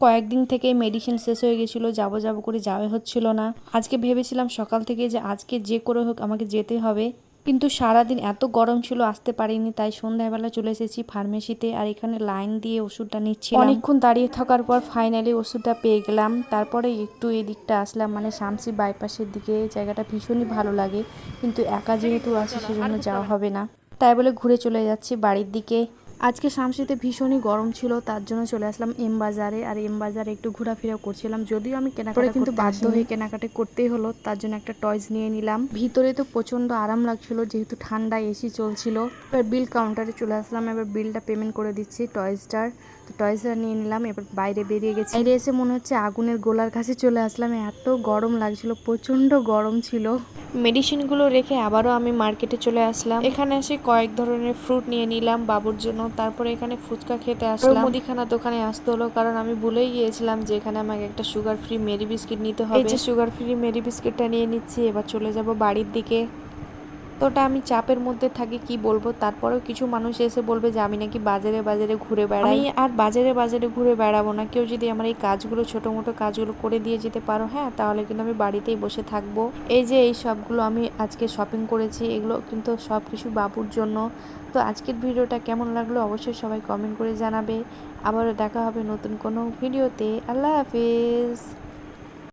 কয়েকদিন থেকে মেডিসিন শেষ হয়ে গেছিলো, যাবো যাবো করে যাওয়া হচ্ছিল না। আজকে ভেবেছিলাম সকাল থেকে যে আজকে যে করে হোক আমাকে যেতে হবে, কিন্তু সারাদিন এত গরম ছিল আসতে পারিনি। তাই সন্ধ্যাবেলা চলে এসেছি ফার্মেসিতে, আর এখানে লাইন দিয়ে ওষুধটা নিচ্ছিলাম। অনেকক্ষণ দাঁড়িয়ে থাকার পর ফাইনালি ওষুধটা পেয়ে গেলাম। তারপরে একটু এদিকটা আসলাম, মানে শামসি বাইপাসের দিকে। জায়গাটা ভীষণই ভালো লাগে, কিন্তু একা যেহেতু আছে সেজন্য যাওয়া হবে না। তাই বলে ঘুরে চলে যাচ্ছি বাড়ির দিকে। আজকে শামসিতে ভীষণই গরম ছিল, তার জন্য চলে আসলাম এম বাজারে। আর এম বাজারে একটু ঘোরাফেরা করছিলাম, যদিও আমি কেনাকাটা কিন্তু বাধ্য হয়ে কেনাকাটা করতেই হলো। তার জন্য একটা টয়স নিয়ে নিলাম। ভিতরে তো প্রচন্ড আরাম লাগছিল, যেহেতু ঠান্ডা এসি চলছিল। এবার বিল কাউন্টারে চলে আসলাম, এবার বিলটা পেমেন্ট করে দিচ্ছি টয়সটার। তো টয়সটা নিয়ে নিলাম। এবার বাইরে বেরিয়ে গেছি। বাইরে এসে মনে হচ্ছে আগুনের গোলার কাছে চলে আসলাম, এত গরম লাগছিল, প্রচন্ড গরম ছিল। মেডিসিনগুলো রেখে আবারও আমি মার্কেটে চলে আসলাম। এখানে এসে কয়েক ধরনের ফ্রুট নিয়ে নিলাম বাবুর জন্য। তারপরে এখানে ফুচকা খেতে আসলাম। মুদিখানা দোকানে আসতে হলো, কারণ আমি ভুলেই গিয়েছিলাম যে এখানে আমাকে একটা সুগার ফ্রি মেরি বিস্কিট নিতে হবে। এই যে সুগার ফ্রি মেরি বিস্কিটটা নিয়ে নিচ্ছি। এবার চলে যাব বাড়ির দিকে। তোটা আমি চাপের মধ্যে থাকি, কি বলবো। তারপরেও কিছু মানুষ এসে বলবে যে আমি নাকি বাজারে বাজারে ঘুরে বেড়াই। আমি আর বাজারে বাজারে ঘুরে বেড়াবো না। কেউ যদি আমার এই কাজগুলো, ছোটো মোটো কাজগুলো করে দিয়ে যেতে পারো, হ্যাঁ, তাহলে কিন্তু আমি বাড়িতেই বসে থাকবো। এই যে এই সবগুলো আমি আজকে শপিং করেছি, এগুলো কিন্তু সব কিছু বাবুর জন্য। তো আজকের ভিডিওটা কেমন লাগলো অবশ্যই সবাই কমেন্ট করে জানাবে। আবারও দেখা হবে নতুন কোনো ভিডিওতে। আল্লাহ হাফিজ।